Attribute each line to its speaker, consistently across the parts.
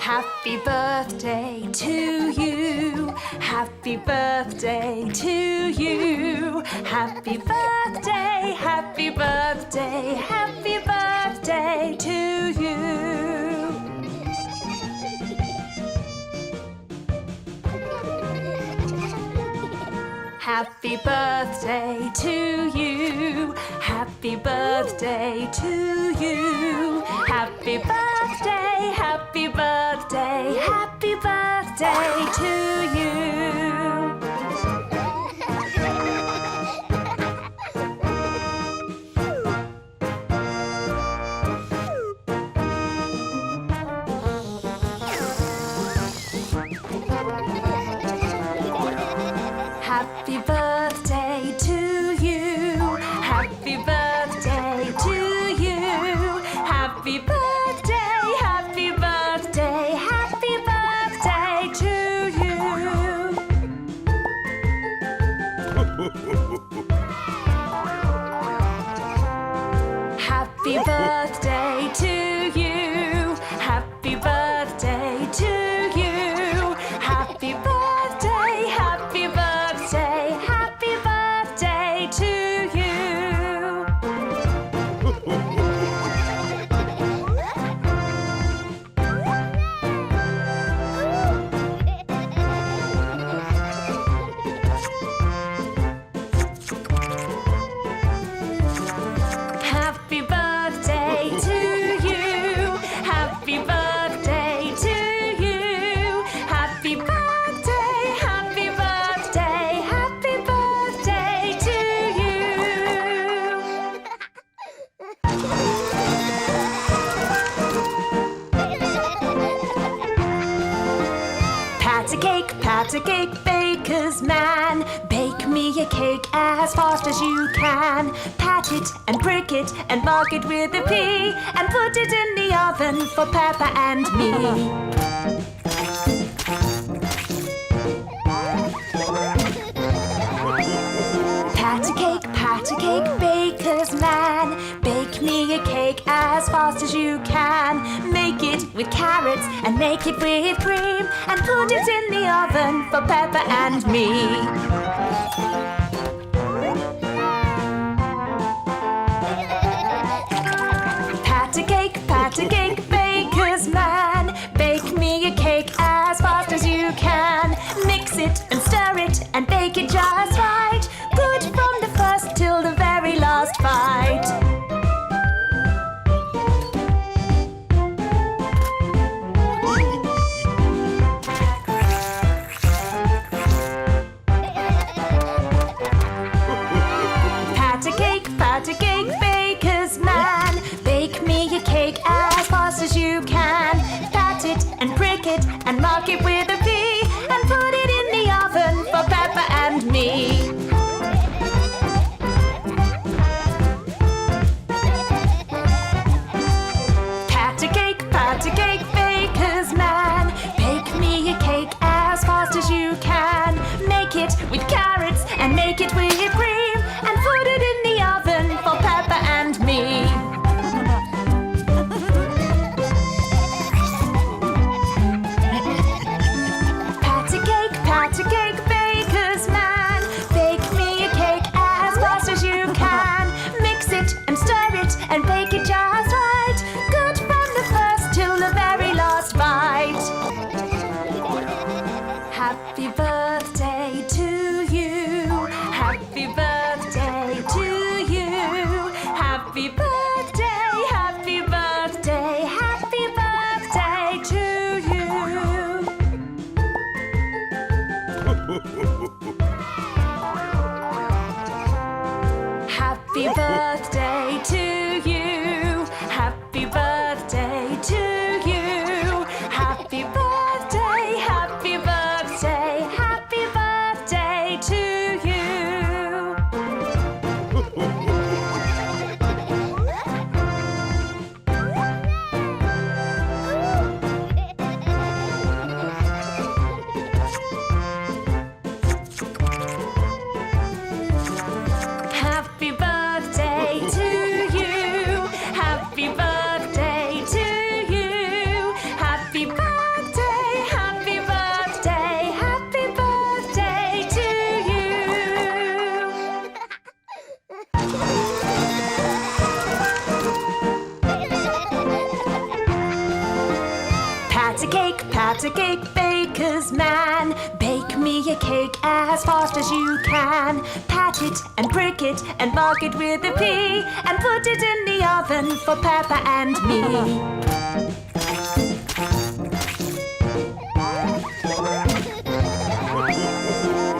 Speaker 1: Happy birthday to you. Happy birthday to you. Happy birthday, happy birthday, happy birthday to you. Happy birthday to you. Happy birthday to you. Happy birthday, happy birthday, happy birthday to you. Happy birthday to you. Happy birthday to you. Happy birthday, happy birthday, happy birthday to you. Happy birthday to you. Happy birthday to you. Happy birthday, happy birthday, happy birthday to you. Happy birthday to you. Happy birthday to you. Happy birthday, happy birthday, happy birthday to you. Pat a cake, baker's man. Bake me a cake as fast as you can. Pat it and prick it and mark it with a P, and put it in the oven for Peppa and me. Pat a cake, baker's man. Bake me a cake as fast as you can. Make it with carrots and make it with cream, and put it in the oven for Peppa and me. Pat a cake, baker's man. Bake me a cake as fast as you can. Mix it and stir it and bake it just right. Good from the first till the very last bite. Pat a cake, baker's man. Bake me a cake as fast as you can. Pat it and prick it and mark it with a P, and put it in the oven for Peppa and me. Pat a cake, baker's man. Bake me a cake as fast as you can. Make it with carrots and make it with cream, and put it in the oven for Peppa and me. Pat a cake, baker's man. Bake me a cake as fast as you can. Mix it and stir it and bake it just right. Good from the first till the very last bite. Happy birthday to you. Happy birthday to you. Happy birthday, happy birthday, happy birthday to you. Happy birthday to you. Happy birthday to you. Happy birthday, happy birthday, happy birthday to you. Happy birthday to you. Happy birthday. pat a cake, baker's man. Bake me a cake as fast as you can. Pat it and prick it and mark it with a P, and put it in the oven for Peppa and me.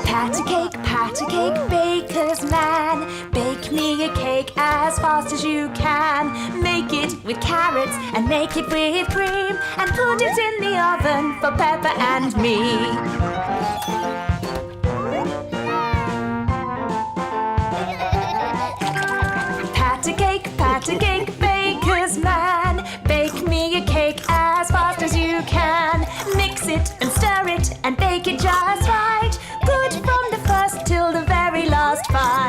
Speaker 1: Pat a cake, baker's man. Bake me a cake as fast as you can. Make it with carrots and make it with cream, and put it in the oven for Peppa and me. Pat a cake, baker's man. Bake me a cake as fast as you can. Mix it and stir it and bake it just right. Good from the first till the very last bite.